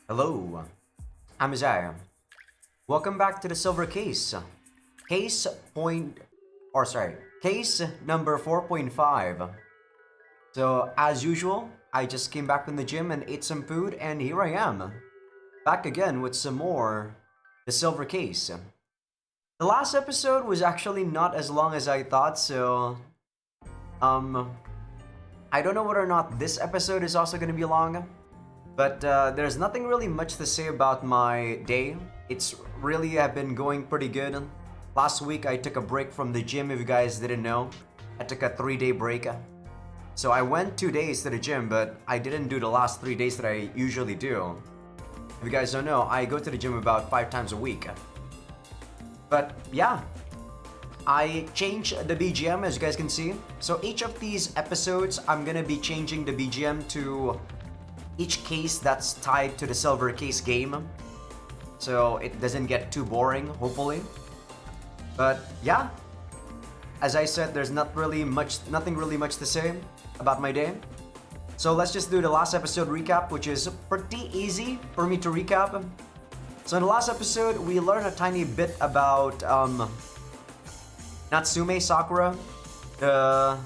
Hello, I'm Azai. Welcome back to the Silver Case. Case point, or sorry, case number 4.5. So, as usual, I just came back from the gym and ate some food, and here I am, back again with some more The Silver Case. The last episode was actually not as long as I thought, so, um, I don't know whether or not this episode is also gonna be long. But there's nothing really much to say about my day. It's really have been going pretty good. Last week I took a break from the gym, if you guys didn't know. I took a 3-day break. So I went 2 days to the gym, but I didn't do the last 3 days that I usually do. If you guys don't know, I go to the gym about 5 times a week. But yeah, I changed the BGM as you guys can see. So each of these episodes, I'm gonna be changing the BGM to each case that's tied to the Silver Case game, so it doesn't get too boring, hopefully. But yeah, as I said, there's nothing really much to say about my day. So let's just do the last episode recap, which is pretty easy for me to recap. So in the last episode, we learned a tiny bit about Natsume Sakura, the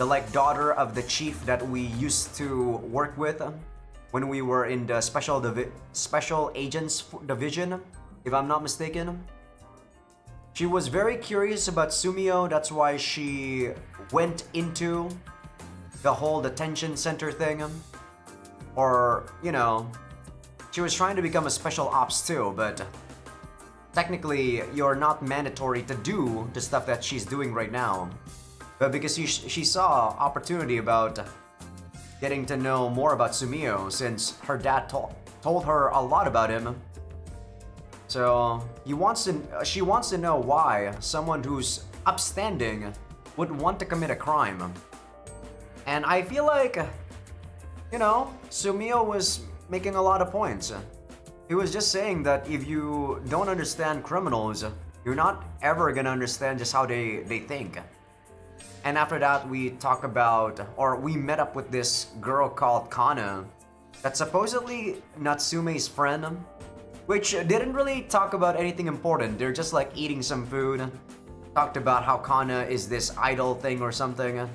like daughter of the chief that we used to work with when we were in the special agents division, if I'm not mistaken. She was very curious about Sumio, that's why she went into the whole detention center thing. Or, you know, she was trying to become a special ops too, but technically you're not mandatory to do the stuff that she's doing right now. But because she saw opportunity about getting to know more about Sumio, since her dad told her a lot about him. So she wants to know why someone who's upstanding would want to commit a crime. And I feel like, you know, Sumio was making a lot of points. He was just saying that if you don't understand criminals, you're not ever gonna understand just how they think. And after that, we met up with this girl called Kana, that's supposedly Natsume's friend, which didn't really talk about anything important. They're just like eating some food, talked about how Kana is this idol thing or something.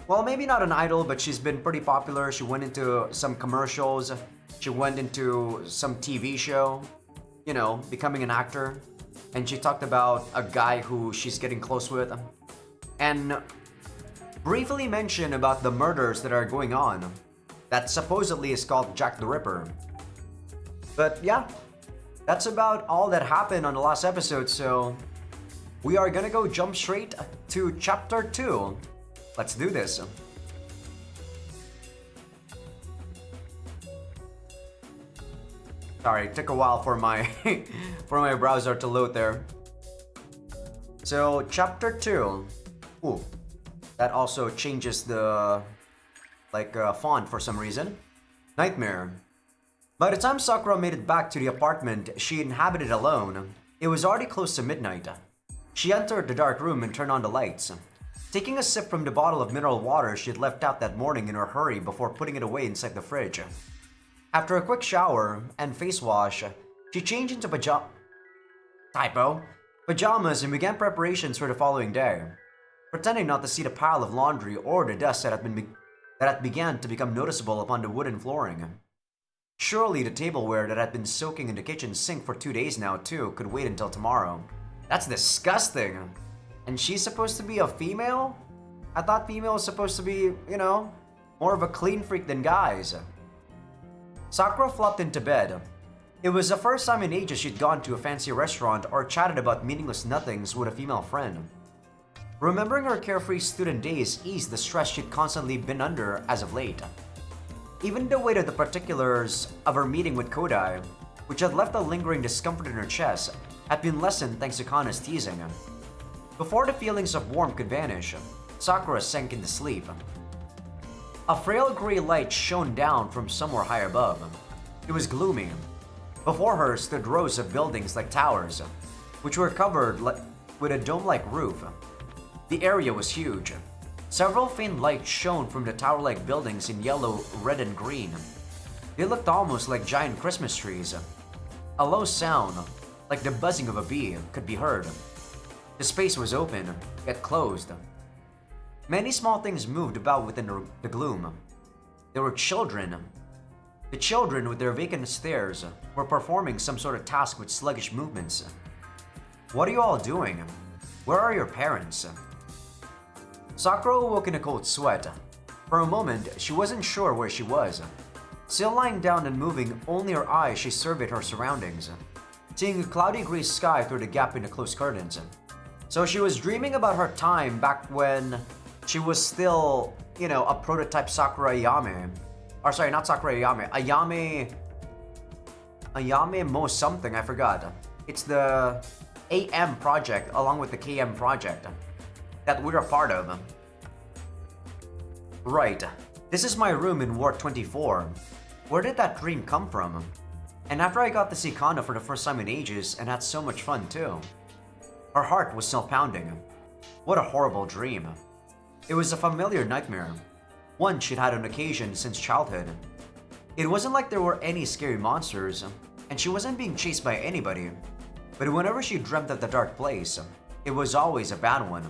Well, maybe not an idol, but she's been pretty popular. She went into some commercials, she went into some TV show, you know, becoming an actor. And she talked about a guy who she's getting close with. And briefly mention about the murders that are going on that supposedly is called Jack the Ripper. But yeah, that's about all that happened on the last episode, so we are gonna go jump straight to chapter 2. Let's do this. Sorry, it took a while for my for my browser to load there. So chapter 2. Ooh. That also changes the font for some reason. Nightmare. By the time Sakura made it back to the apartment she inhabited alone, it was already close to midnight. She entered the dark room and turned on the lights. Taking a sip from the bottle of mineral water she had left out that morning in her hurry before putting it away inside the fridge. After a quick shower and face wash, she changed into pajamas and began preparations for the following day, pretending not to see the pile of laundry or the dust that had began to become noticeable upon the wooden flooring. Surely the tableware that had been soaking in the kitchen sink for 2 days now too could wait until tomorrow. That's disgusting! And she's supposed to be a female? I thought female was supposed to be, you know, more of a clean freak than guys. Sakura flopped into bed. It was the first time in ages she'd gone to a fancy restaurant or chatted about meaningless nothings with a female friend. Remembering her carefree student days eased the stress she'd constantly been under as of late. Even the weight of the particulars of her meeting with Kodai, which had left a lingering discomfort in her chest, had been lessened thanks to Kana's teasing. Before the feelings of warmth could vanish, Sakura sank into sleep. A frail gray light shone down from somewhere high above. It was gloomy. Before her stood rows of buildings like towers, which were covered with a dome-like roof. The area was huge. Several faint lights shone from the tower-like buildings in yellow, red, and green. They looked almost like giant Christmas trees. A low sound, like the buzzing of a bee, could be heard. The space was open, yet closed. Many small things moved about within the gloom. There were children. The children, with their vacant stares, were performing some sort of task with sluggish movements. What are you all doing? Where are your parents? Sakura awoke in a cold sweat. For a moment, she wasn't sure where she was. Still lying down and moving only her eyes, she surveyed her surroundings, seeing a cloudy gray sky through the gap in the closed curtains. So she was dreaming about her time back when she was still, a prototype Sakura Ayame. Or sorry, not Sakura Ayame. Ayame Mo something, I forgot. It's the AM project along with the KM project that we're a part of. Right. This is my room in Ward 24. Where did that dream come from? And after I got to see Kano for the first time in ages and had so much fun too. Her heart was still pounding. What a horrible dream. It was a familiar nightmare, one she'd had on occasion since childhood. It wasn't like there were any scary monsters, and she wasn't being chased by anybody. But whenever she dreamt of the dark place, it was always a bad one.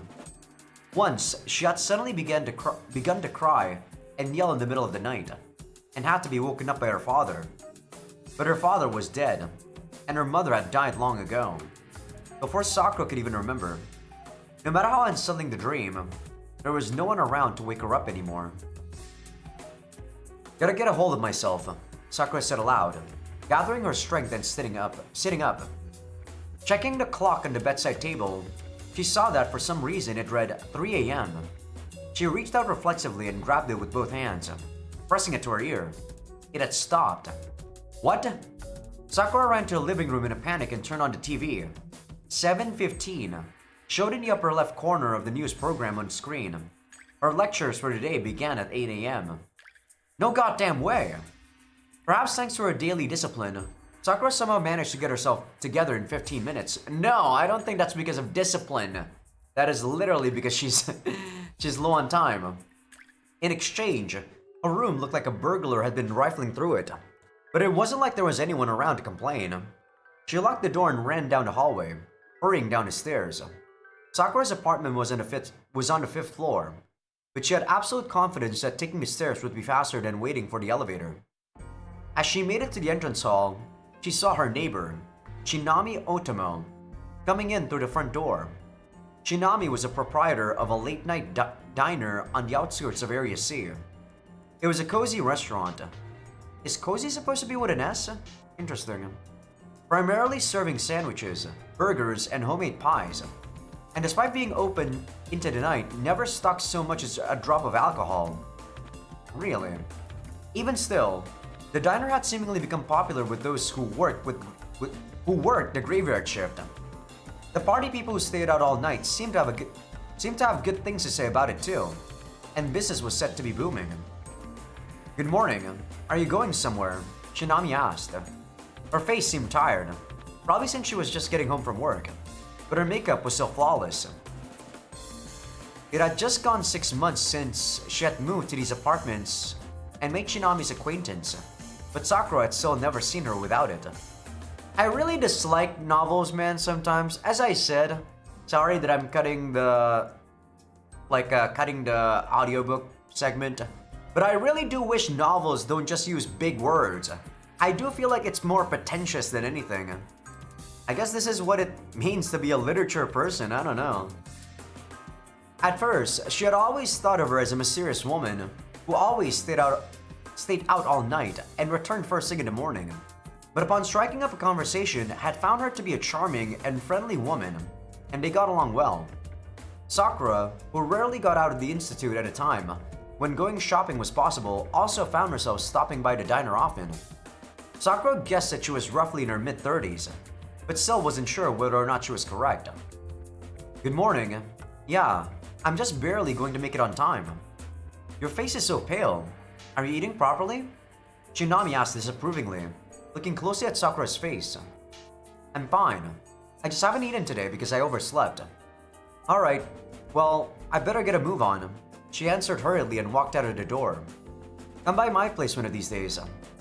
Once, she had suddenly begun to cry and yell in the middle of the night, and had to be woken up by her father. But her father was dead, and her mother had died long ago, before Sakura could even remember. No matter how unsettling the dream, there was no one around to wake her up anymore. Gotta get a hold of myself, Sakura said aloud, gathering her strength and sitting up. Checking the clock on the bedside table, she saw that for some reason it read 3 a.m. She reached out reflexively and grabbed it with both hands, pressing it to her ear. It had stopped. What? Sakura ran to the living room in a panic and turned on the TV. 7:15 showed in the upper left corner of the news program on screen. Her lectures for the day began at 8 a.m. No goddamn way! Perhaps thanks to her daily discipline, Sakura somehow managed to get herself together in 15 minutes. No, I don't think that's because of discipline. That is literally because she's low on time. In exchange, her room looked like a burglar had been rifling through it. But it wasn't like there was anyone around to complain. She locked the door and ran down the hallway, hurrying down the stairs. Sakura's apartment was on the fifth floor, but she had absolute confidence that taking the stairs would be faster than waiting for the elevator. As she made it to the entrance hall, she saw her neighbor, Shinami Otomo, coming in through the front door. Shinami was a proprietor of a late-night diner on the outskirts of Area C. It was a cozy restaurant. Is cozy supposed to be with an S? Interesting. Primarily serving sandwiches, burgers, and homemade pies. And despite being open into the night, never stocked so much as a drop of alcohol. Really? Even still, the diner had seemingly become popular with those who worked the graveyard shift. The party people who stayed out all night seemed to have good things to say about it too, and business was set to be booming. Good morning. Are you going somewhere? Shinami asked. Her face seemed tired, probably since she was just getting home from work, but her makeup was still flawless. It had just gone 6 months since she had moved to these apartments and made Shinami's acquaintance, but Sakura had still never seen her without it. I really dislike novels, man, sometimes. As I said, sorry that I'm cutting the audiobook segment, but I really do wish novels don't just use big words. I do feel like it's more pretentious than anything. I guess this is what it means to be a literature person, I don't know. At first, she had always thought of her as a mysterious woman who always stayed out all night and returned first thing in the morning. But upon striking up a conversation, had found her to be a charming and friendly woman, and they got along well. Sakura, who rarely got out of the institute at a time when going shopping was possible, also found herself stopping by the diner often. Sakura guessed that she was roughly in her mid-30s, but still wasn't sure whether or not she was correct. Good morning. Yeah, I'm just barely going to make it on time. Your face is so pale. Are you eating properly? Shinami asked disapprovingly, looking closely at Sakura's face. I'm fine. I just haven't eaten today because I overslept. Alright, well, I better get a move on. She answered hurriedly and walked out of the door. Come by my place one of these days.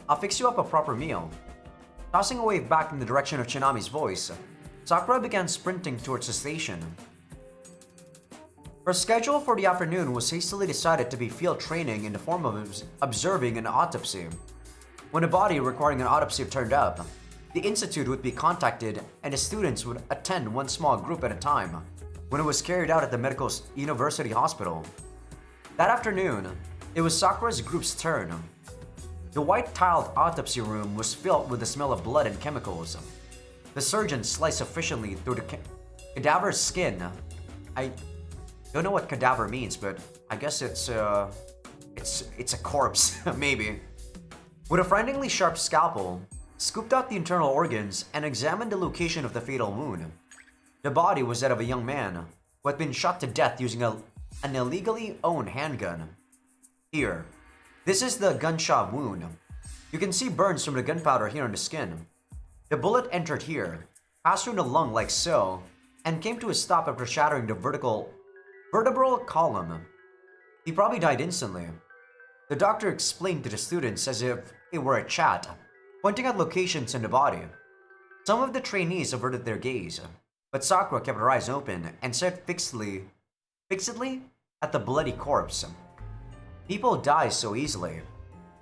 I'll fix you up a proper meal. Tossing a wave back in the direction of Chinami's voice, Sakura began sprinting towards the station. Her schedule for the afternoon was hastily decided to be field training in the form of observing an autopsy. When a body requiring an autopsy turned up, the institute would be contacted and the students would attend one small group at a time when it was carried out at the medical university hospital. That afternoon, it was Sakura's group's turn. The white-tiled autopsy room was filled with the smell of blood and chemicals. The surgeon sliced efficiently through the cadaver's skin. I don't know what cadaver means, but I guess it's a corpse, maybe. With a frighteningly sharp scalpel, scooped out the internal organs and examined the location of the fatal wound. The body was that of a young man who had been shot to death using an illegally owned handgun. Here, this is the gunshot wound. You can see burns from the gunpowder here on the skin. The bullet entered here, passed through the lung like so, and came to a stop after shattering the vertebral column. He probably died instantly. The doctor explained to the students as if it were a chat, pointing at locations in the body. Some of the trainees averted their gaze, but Sakura kept her eyes open and stared fixedly at the bloody corpse. People die so easily.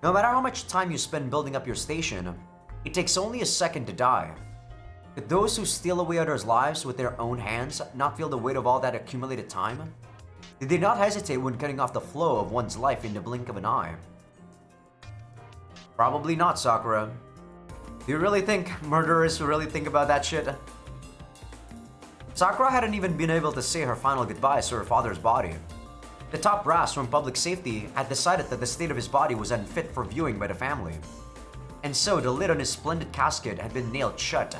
No matter how much time you spend building up your station, it takes only a second to die. Could those who steal away others' lives with their own hands not feel the weight of all that accumulated time? Did they not hesitate when cutting off the flow of one's life in the blink of an eye? Probably not, Sakura. Do you really think murderers really think about that shit? Sakura hadn't even been able to say her final goodbyes to her father's body. The top brass from public safety had decided that the state of his body was unfit for viewing by the family. And so the lid on his splendid casket had been nailed shut,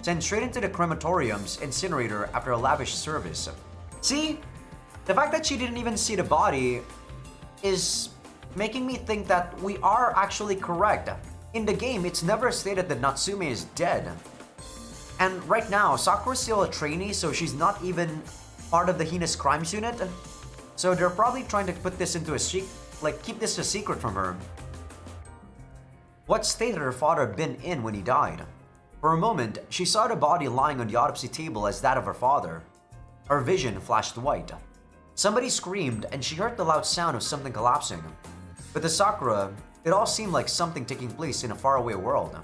sent straight into the crematorium's incinerator after a lavish service. See? The fact that she didn't even see the body is making me think that we are actually correct. In the game, it's never stated that Natsume is dead. And right now, Sakura's still a trainee, so she's not even part of the heinous crimes unit. So they're probably trying to put this into keep this a secret from her. What state had her father been in when he died? For a moment, she saw the body lying on the autopsy table as that of her father. Her vision flashed white. Somebody screamed and she heard the loud sound of something collapsing. But to Sakura, it all seemed like something taking place in a faraway world.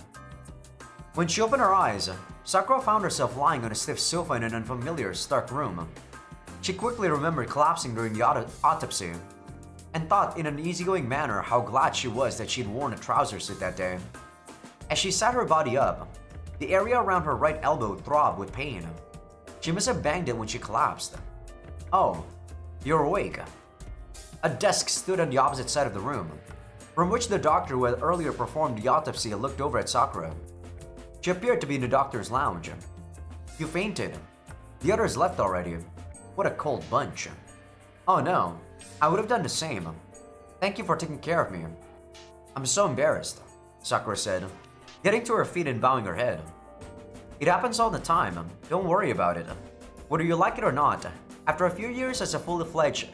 When she opened her eyes, Sakura found herself lying on a stiff sofa in an unfamiliar, stark room. She quickly remembered collapsing during the autopsy, and thought in an easygoing manner how glad she was that she'd worn a trouser suit that day. As she sat her body up, the area around her right elbow throbbed with pain. She must have banged it when she collapsed. Oh, you're awake. A desk stood on the opposite side of the room, from which the doctor who had earlier performed the autopsy looked over at Sakura. She appeared to be in the doctor's lounge. You fainted. The others left already. What a cold bunch. Oh no, I would have done the same. Thank you for taking care of me. I'm so embarrassed, Sakura said, getting to her feet and bowing her head. It happens all the time. Don't worry about it. Whether you like it or not, after a few years as a full-fledged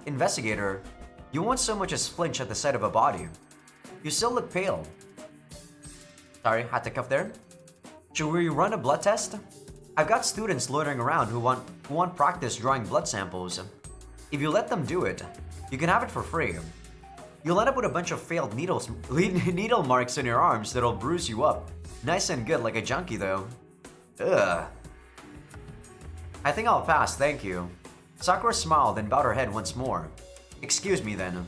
investigator, you won't so much as flinch at the sight of a body. You still look pale. Sorry, had to cough there. Should we run a blood test? I've got students loitering around who want practice drawing blood samples. If you let them do it, you can have it for free. You'll end up with a bunch of failed needle marks on your arms that'll bruise you up. Nice and good like a junkie though. Ugh. I think I'll pass, thank you. Sakura smiled and bowed her head once more. Excuse me then.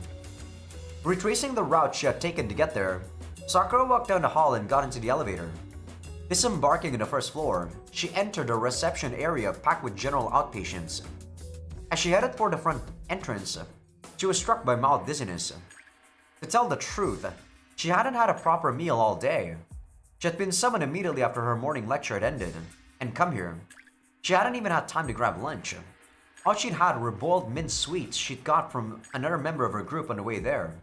Retracing the route she had taken to get there, Sakura walked down the hall and got into the elevator. Disembarking on the first floor, she entered a reception area packed with general outpatients. As she headed for the front entrance, she was struck by mild dizziness. To tell the truth, she hadn't had a proper meal all day. She had been summoned immediately after her morning lecture had ended, and come here. She hadn't even had time to grab lunch. All she'd had were boiled mince sweets she'd got from another member of her group on the way there.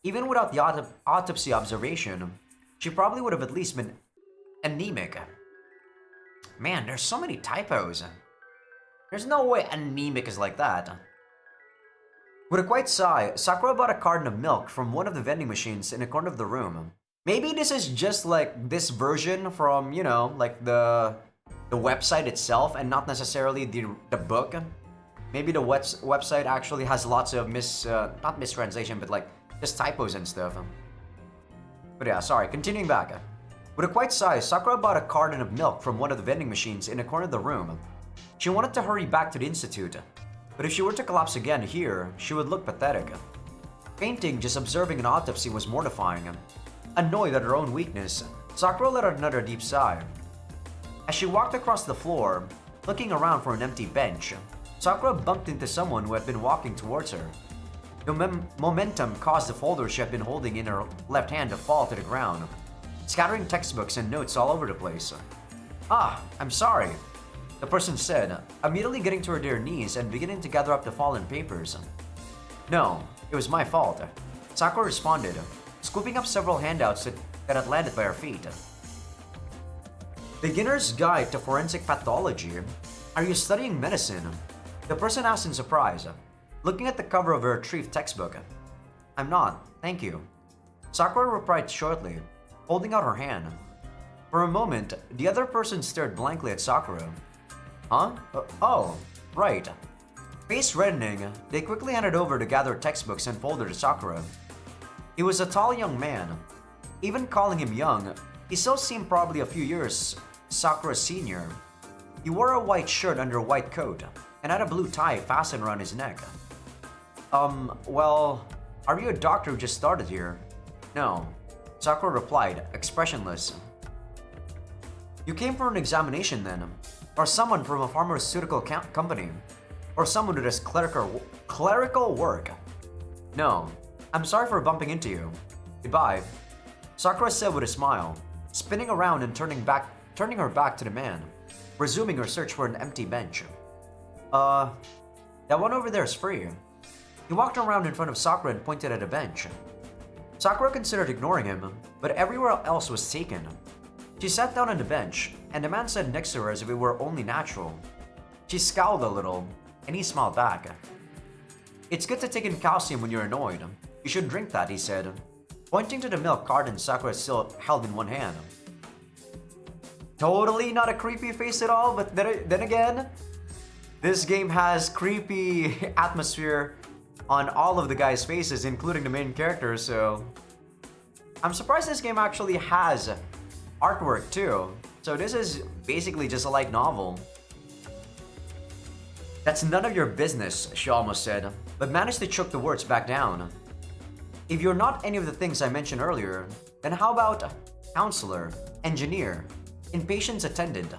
Even without the autopsy observation, she probably would have at least been anemic. Man, there's so many typos. There's no way anemic is like that. With a quiet sigh, Sakura bought a carton of milk from one of the vending machines in a corner of the room. Maybe this is just like this version from, like the website itself and not necessarily the book. Maybe the website actually has lots of not mistranslation, but like just typos and stuff. But yeah, sorry, continuing back. With a quiet sigh, Sakura bought a carton of milk from one of the vending machines in a corner of the room. She wanted to hurry back to the institute, but if she were to collapse again here, she would look pathetic. Fainting just observing an autopsy was mortifying. Annoyed at her own weakness, Sakura let out another deep sigh. As she walked across the floor, looking around for an empty bench, Sakura bumped into someone who had been walking towards her. The momentum caused the folder she had been holding in her left hand to fall to the ground, scattering textbooks and notes all over the place. "Ah, I'm sorry," the person said, immediately getting to her knees and beginning to gather up the fallen papers. "No, it was my fault," Sakura responded, scooping up several handouts that had landed by her feet. "Beginner's Guide to Forensic Pathology? Are you studying medicine?" The person asked in surprise, looking at the cover of her retrieved textbook. "I'm not, thank you," Sakura replied shortly, holding out her hand. For a moment, the other person stared blankly at Sakura. "Huh? Oh, right." Face reddening, they quickly handed over the gathered textbooks and folder to Sakura. He was a tall young man. Even calling him young, he still seemed probably a few years Sakura's senior. He wore a white shirt under a white coat and had a blue tie fastened around his neck. Well, are you a doctor who just started here?" "No," Sakura replied, expressionless. "You came for an examination then? Or someone from a pharmaceutical company? Or someone who does clerical work?" "No, I'm sorry for bumping into you. Goodbye," Sakura said with a smile, spinning around and turning her back to the man, resuming her search for an empty bench. That one over there is free." He walked around in front of Sakura and pointed at a bench. Sakura considered ignoring him, but everywhere else was taken. She sat down on the bench, and the man sat next to her as if it were only natural. She scowled a little, and he smiled back. "It's good to take in calcium when you're annoyed. You should drink that," he said, pointing to the milk carton Sakura still held in one hand. Totally not a creepy face at all, but then again, this game has creepy atmosphere on all of the guys' faces, including the main character, so I'm surprised this game actually has artwork too. So this is basically just a light novel. "That's none of your business," she almost said, but managed to choke the words back down. "If you're not any of the things I mentioned earlier, then how about counselor, engineer, inpatient's attendant,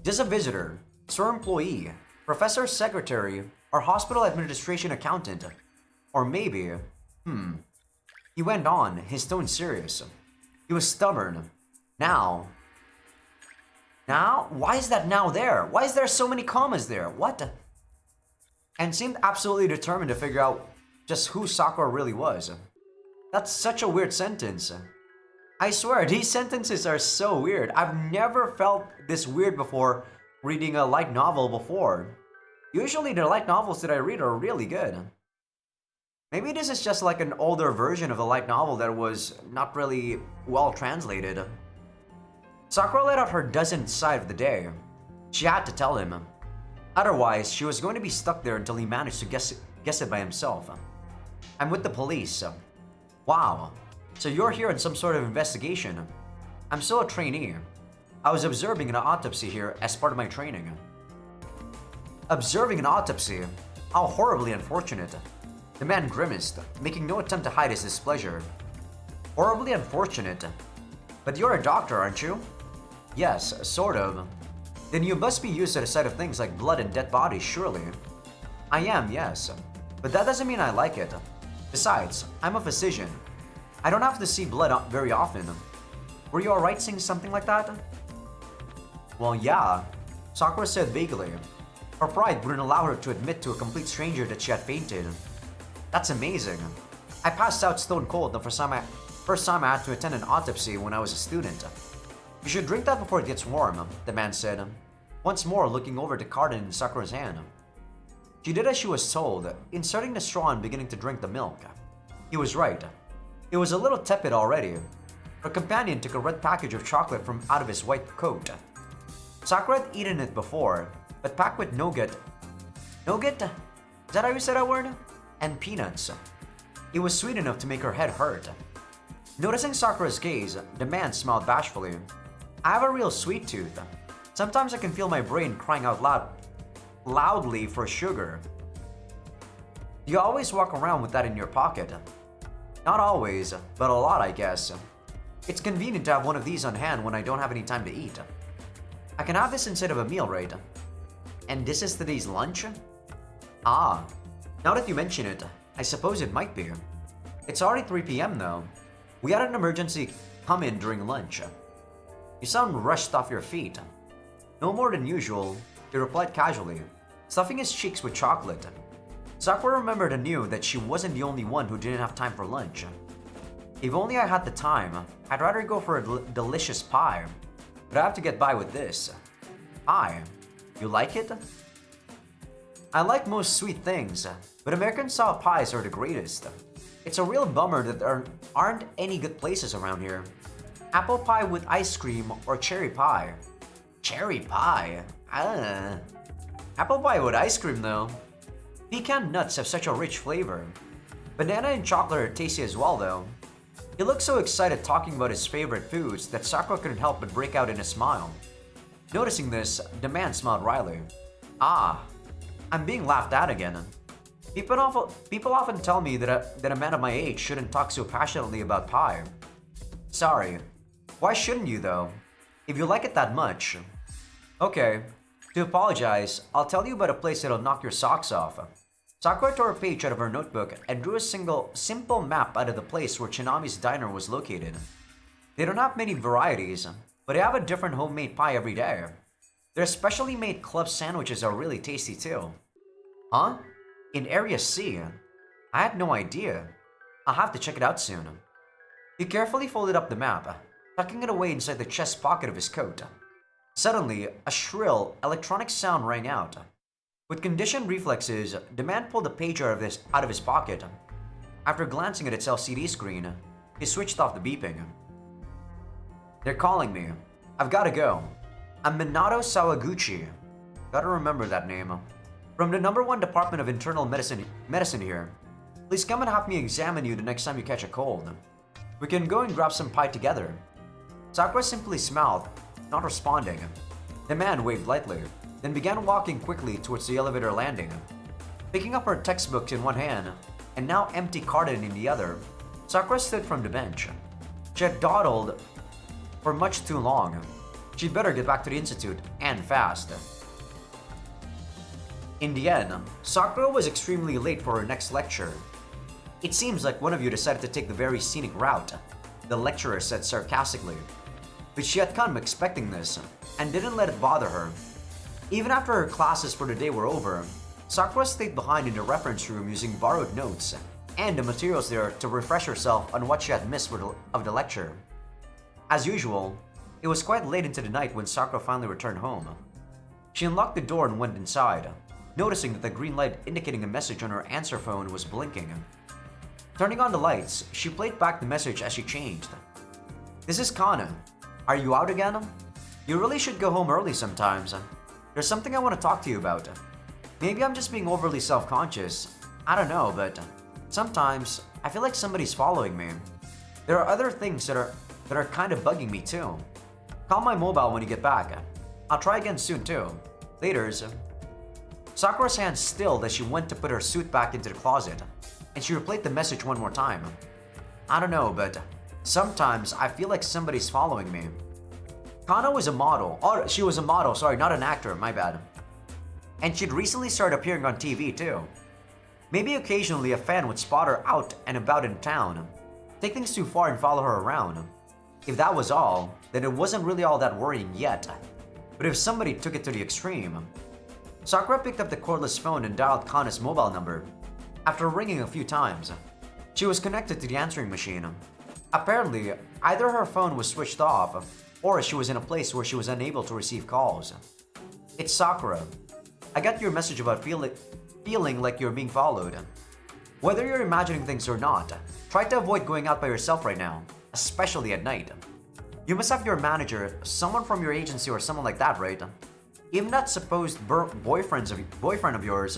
just a visitor, store employee, professor secretary, or hospital administration accountant? Or maybe, He went on, his tone serious. He was stubborn. Now? Why is that now there? Why is there so many commas there? What? And seemed absolutely determined to figure out just who Sakura really was. That's such a weird sentence. I swear, these sentences are so weird. I've never felt this weird before reading a light novel before. Usually the light novels that I read are really good. Maybe this is just like an older version of the light novel that was not really well translated. Sakura let out her dozenth sigh of the day. She had to tell him. Otherwise, she was going to be stuck there until he managed to guess it by himself. "I'm with the police." "Wow, so you're here on some sort of investigation." "I'm still a trainee. I was observing an autopsy here as part of my training." "Observing an autopsy? How horribly unfortunate." The man grimaced, making no attempt to hide his displeasure. "Horribly unfortunate? But you're a doctor, aren't you?" "Yes, sort of." "Then you must be used to the sight of things like blood and dead bodies, surely?" "I am, yes. But that doesn't mean I like it. Besides, I'm a physician. I don't have to see blood very often. Were you alright seeing something like that?" "Well, yeah," Sakura said vaguely. Her pride wouldn't allow her to admit to a complete stranger that she had fainted. "That's amazing. I passed out stone cold the first time I had to attend an autopsy when I was a student." "You should drink that before it gets warm," the man said, once more looking over the carton in Sakura's hand. She did as she was told, inserting the straw and beginning to drink the milk. He was right. It was a little tepid already. Her companion took a red package of chocolate from out of his white coat. Sakura had eaten it before, but packed with nougat. Nougat? Is that how you said that word? And peanuts. It was sweet enough to make her head hurt. Noticing Sakura's gaze, the man smiled bashfully. I have a real sweet tooth. Sometimes I can feel my brain crying out loudly for sugar. You always walk around with that in your pocket. Not always, but a lot, I guess. It's convenient to have one of these on hand when I don't have any time to eat. I can have this instead of a meal, right? And this is today's lunch? Ah, now that you mention it, I suppose it might be. It's already 3 p.m. though. We had an emergency come in during lunch. You sound rushed off your feet. No more than usual, he replied casually, stuffing his cheeks with chocolate. Sakura remembered and knew that she wasn't the only one who didn't have time for lunch. If only I had the time, I'd rather go for a delicious pie. But I have to get by with this. Pie? You like it? I like most sweet things, but American-style pies are the greatest. It's a real bummer that there aren't any good places around here. Apple pie with ice cream or cherry pie. Cherry pie? Apple pie with ice cream though. Pecan nuts have such a rich flavor. Banana and chocolate are tasty as well though. He looked so excited talking about his favorite foods that Sakura couldn't help but break out in a smile. Noticing this, the man smiled wryly. Ah, I'm being laughed at again. People often tell me that a man of my age shouldn't talk so passionately about pie. Sorry. Why shouldn't you though? If you like it that much. Okay. To apologize, I'll tell you about a place that'll knock your socks off. Sakura tore a page out of her notebook and drew a simple map out of the place where Chinami's diner was located. They don't have many varieties, but they have a different homemade pie every day. Their specially made club sandwiches are really tasty too. Huh? In Area C? I had no idea. I'll have to check it out soon. He carefully folded up the map, tucking it away inside the chest pocket of his coat. Suddenly, a shrill, electronic sound rang out. With conditioned reflexes, the man pulled the pager out of his pocket. After glancing at its LCD screen, he switched off the beeping. They're calling me. I've gotta go. I'm Minato Sawaguchi. Gotta remember that name. From the #1 Department of Internal Medicine here. Please come and have me examine you the next time you catch a cold. We can go and grab some pie together. Sakura simply smiled, not responding. The man waved lightly, then began walking quickly towards the elevator landing. Picking up her textbooks in one hand, and now empty carton in the other, Sakura stood from the bench. She had dawdled for much too long. She'd better get back to the institute, and fast. In the end, Sakura was extremely late for her next lecture. It seems like one of you decided to take the very scenic route, the lecturer said sarcastically. But she had come expecting this, and didn't let it bother her. Even after her classes for the day were over, Sakura stayed behind in the reference room using borrowed notes and the materials there to refresh herself on what she had missed of the lecture. As usual, it was quite late into the night when Sakura finally returned home. She unlocked the door and went inside, noticing that the green light indicating a message on her answer phone was blinking. Turning on the lights, she played back the message as she changed. This is Kana. Are you out again? You really should go home early sometimes. There's something I want to talk to you about. Maybe I'm just being overly self-conscious. I don't know, but sometimes I feel like somebody's following me. There are other things that are kind of bugging me too. Call my mobile when you get back. I'll try again soon too. Laters. Sakura's hand stilled as she went to put her suit back into the closet, and she replayed the message one more time. I don't know, but sometimes I feel like somebody's following me. Kana was a model. Oh, she was a model, sorry, not an actor, my bad. And she'd recently started appearing on TV too. Maybe occasionally a fan would spot her out and about in town, take things too far and follow her around. If that was all, then it wasn't really all that worrying yet. But if somebody took it to the extreme. Sakura picked up the cordless phone and dialed Kana's mobile number. After ringing a few times, she was connected to the answering machine. Apparently, either her phone was switched off, or she was in a place where she was unable to receive calls. It's Sakura. I got your message about feeling feeling like you're being followed. Whether you're imagining things or not, try to avoid going out by yourself right now, especially at night. You must have your manager, someone from your agency or someone like that, right? Even that supposed boyfriend of yours,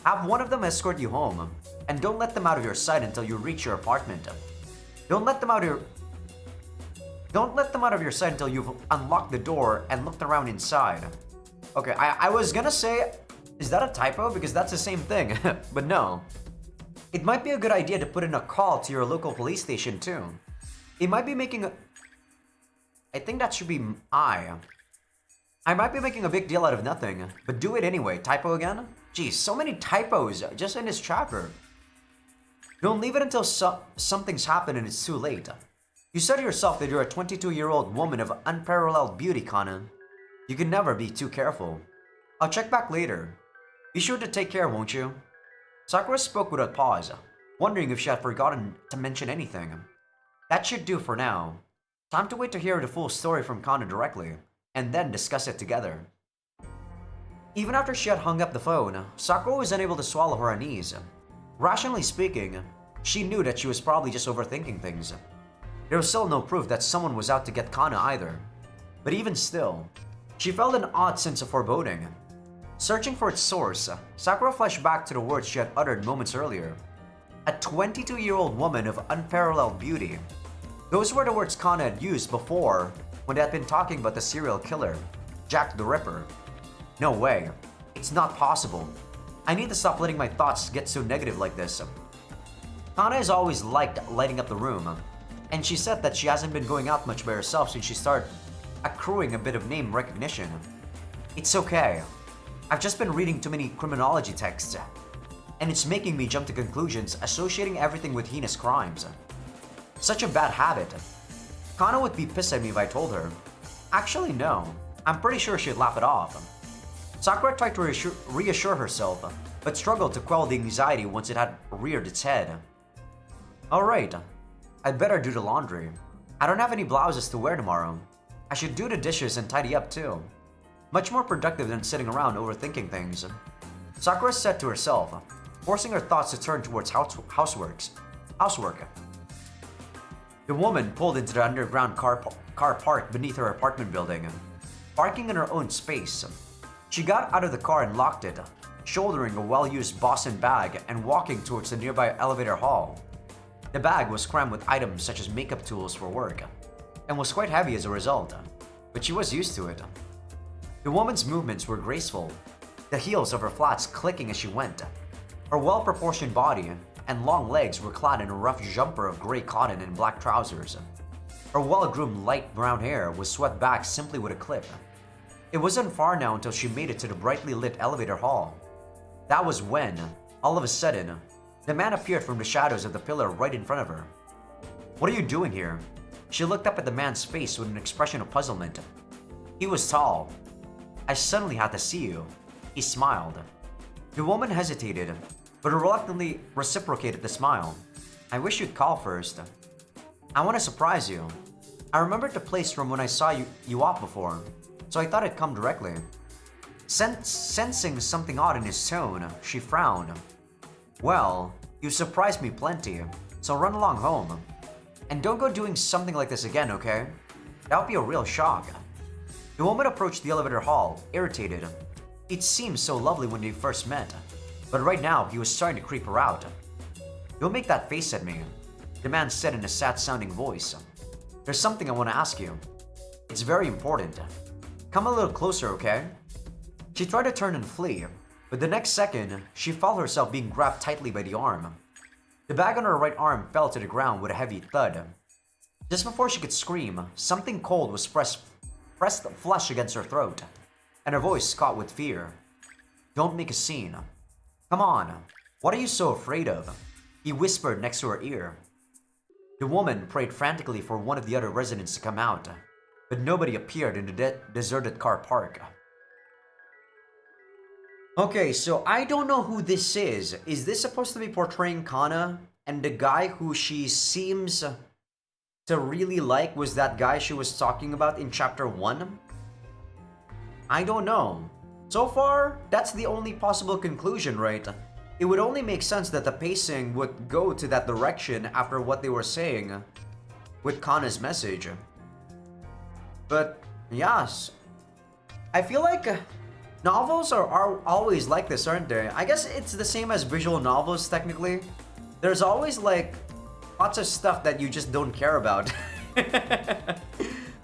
have one of them escort you home, and don't let them out of your sight until you reach your apartment. Don't let them out of your sight until you've unlocked the door and looked around inside. Okay, I was gonna say, is that a typo? Because that's the same thing, but no. It might be a good idea to put in a call to your local police station too. It might be making a... I think that should be I might be making a big deal out of nothing, but do it anyway. Typo again? Geez, so many typos just in this chapter. Don't leave it until something's happened and it's too late. You said to yourself that you're a 22-year-old woman of unparalleled beauty, Kana. You can never be too careful. I'll check back later. Be sure to take care, won't you? Sakura spoke without pause, wondering if she had forgotten to mention anything. That should do for now. Time to wait to hear the full story from Kana directly, and then discuss it together. Even after she had hung up the phone, Sakura was unable to swallow her unease. Rationally speaking, she knew that she was probably just overthinking things. There was still no proof that someone was out to get Kana either. But even still, she felt an odd sense of foreboding. Searching for its source, Sakura flashed back to the words she had uttered moments earlier. A 22-year-old woman of unparalleled beauty. Those were the words Kana had used before when they had been talking about the serial killer, Jack the Ripper. No way. It's not possible. I need to stop letting my thoughts get so negative like this. Kana has always liked lighting up the room, and she said that she hasn't been going out much by herself since she started accruing a bit of name recognition. It's okay. I've just been reading too many criminology texts, and it's making me jump to conclusions associating everything with heinous crimes. Such a bad habit. Kana would be pissed at me if I told her. Actually, no. I'm pretty sure she'd laugh it off. Sakura tried to reassure herself, but struggled to quell the anxiety once it had reared its head. Alright, I'd better do the laundry. I don't have any blouses to wear tomorrow. I should do the dishes and tidy up too. Much more productive than sitting around overthinking things. Sakura said to herself, forcing her thoughts to turn towards housework. The woman pulled into the underground car park beneath her apartment building, parking in her own space. She got out of the car and locked it, shouldering a well-used Boston bag and walking towards the nearby elevator hall. The bag was crammed with items such as makeup tools for work, and was quite heavy as a result, but she was used to it. The woman's movements were graceful, the heels of her flats clicking as she went. Her well-proportioned body and long legs were clad in a rough jumper of gray cotton and black trousers. Her well-groomed light brown hair was swept back simply with a clip. It wasn't far now until she made it to the brightly lit elevator hall. That was when, all of a sudden, the man appeared from the shadows of the pillar right in front of her. "What are you doing here?" She looked up at the man's face with an expression of puzzlement. He was tall. "I suddenly had to see you." He smiled. The woman hesitated, but reluctantly reciprocated the smile. "I wish you'd call first. I want to surprise you. I remembered the place from when I saw you off before, so I thought I'd come directly." Sensing something odd in his tone, she frowned. "Well, you surprised me plenty, so run along home. And don't go doing something like this again, okay? That would be a real shock." The woman approached the elevator hall, irritated. It seemed so lovely when they first met, but right now he was starting to creep her out. "Don't make that face at me," the man said in a sad-sounding voice. "There's something I want to ask you. It's very important. Come a little closer, okay?" She tried to turn and flee, but the next second, she felt herself being grabbed tightly by the arm. The bag on her right arm fell to the ground with a heavy thud. Just before she could scream, something cold was pressed flush against her throat, and her voice caught with fear. "Don't make a scene. Come on, what are you so afraid of?" he whispered next to her ear. The woman prayed frantically for one of the other residents to come out, but nobody appeared in the deserted car park. Okay, so I don't know who this is. Is this supposed to be portraying Kana? And the guy who she seems to really like was that guy she was talking about in chapter 1? I don't know. So far, that's the only possible conclusion, right? It would only make sense that the pacing would go to that direction after what they were saying with Kana's message. But yes, I feel like novels are always like this, aren't they? I guess it's the same as visual novels technically. There's always like lots of stuff that you just don't care about.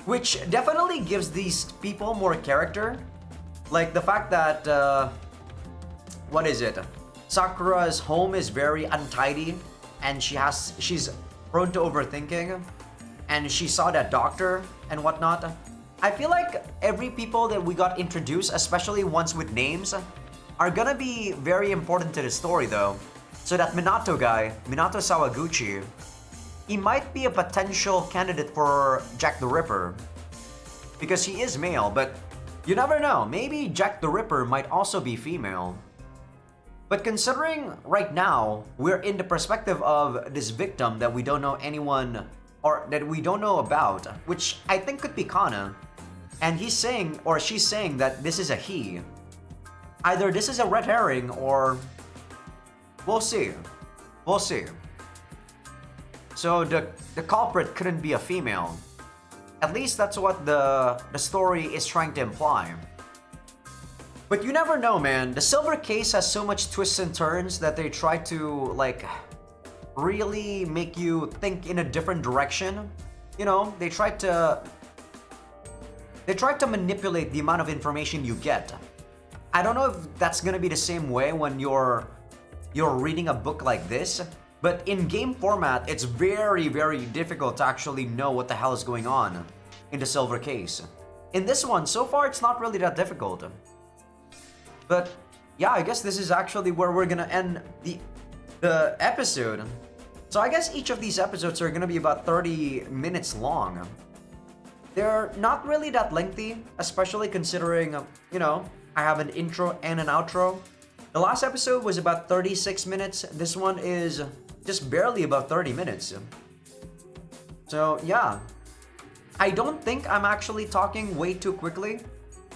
Which definitely gives these people more character. Like the fact that, what is it? Sakura's home is very untidy and she's prone to overthinking. And she saw that doctor and whatnot. I feel like every people that we got introduced, especially ones with names, are gonna be very important to the story though. So that Minato guy, Minato Sawaguchi, he might be a potential candidate for Jack the Ripper. Because he is male, but you never know. Maybe Jack the Ripper might also be female. But considering right now, we're in the perspective of this victim that we don't know anyone or that we don't know about, which I think could be Kana. And he's saying, or she's saying that this is a he. Either this is a red herring or we'll see. We'll see. So the culprit couldn't be a female. At least that's what the story is trying to imply. But you never know, man. The silver case has so much twists and turns that they try to like really make you think in a different direction. You know, they try to manipulate the amount of information you get. I don't know if that's gonna be the same way when you're reading a book like this, but in game format, it's very, very difficult to actually know what the hell is going on in the silver case. In this one, so far, it's not really that difficult. But yeah, I guess this is actually where we're gonna end the episode. So I guess each of these episodes are gonna be about 30 minutes long. They're not really that lengthy, especially considering, you know, I have an intro and an outro. The last episode was about 36 minutes. This one is just barely about 30 minutes. So yeah, I don't think I'm actually talking way too quickly.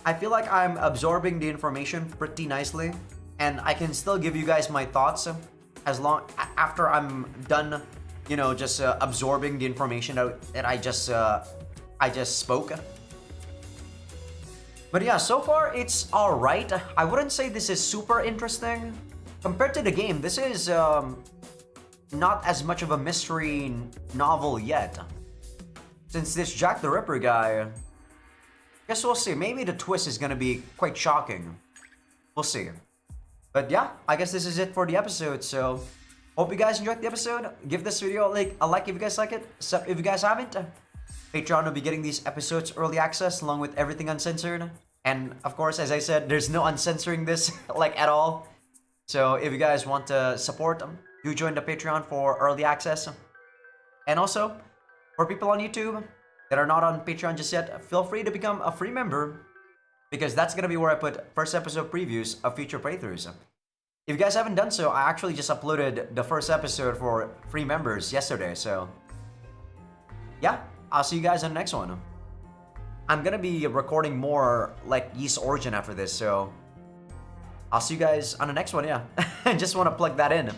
I feel like I'm absorbing the information pretty nicely, and I can still give you guys my thoughts as long after I'm done, you know, just absorbing the information that I just spoke. But yeah, so far it's all right. I wouldn't say this is super interesting compared to the game. This is not as much of a mystery novel yet. Since this Jack the Ripper guy, guess we'll see. Maybe the twist is gonna be quite shocking. We'll see. But yeah, I guess this is it for the episode. So hope you guys enjoyed the episode. Give this video a like if you guys like it. Sub if you guys haven't. Patreon will be getting these episodes early access along with everything uncensored. And of course, as I said, there's no uncensoring this like at all. So if you guys want to support them, do join the Patreon for early access. And also, for people on YouTube that are not on Patreon just yet, feel free to become a free member because that's going to be where I put first episode previews of future playthroughs. If you guys haven't done so, I actually just uploaded the first episode for free members yesterday. So yeah, I'll see you guys on the next one. I'm gonna be recording more like Yeast Origin after this, so I'll see you guys on the next one, yeah. I just want to plug that in.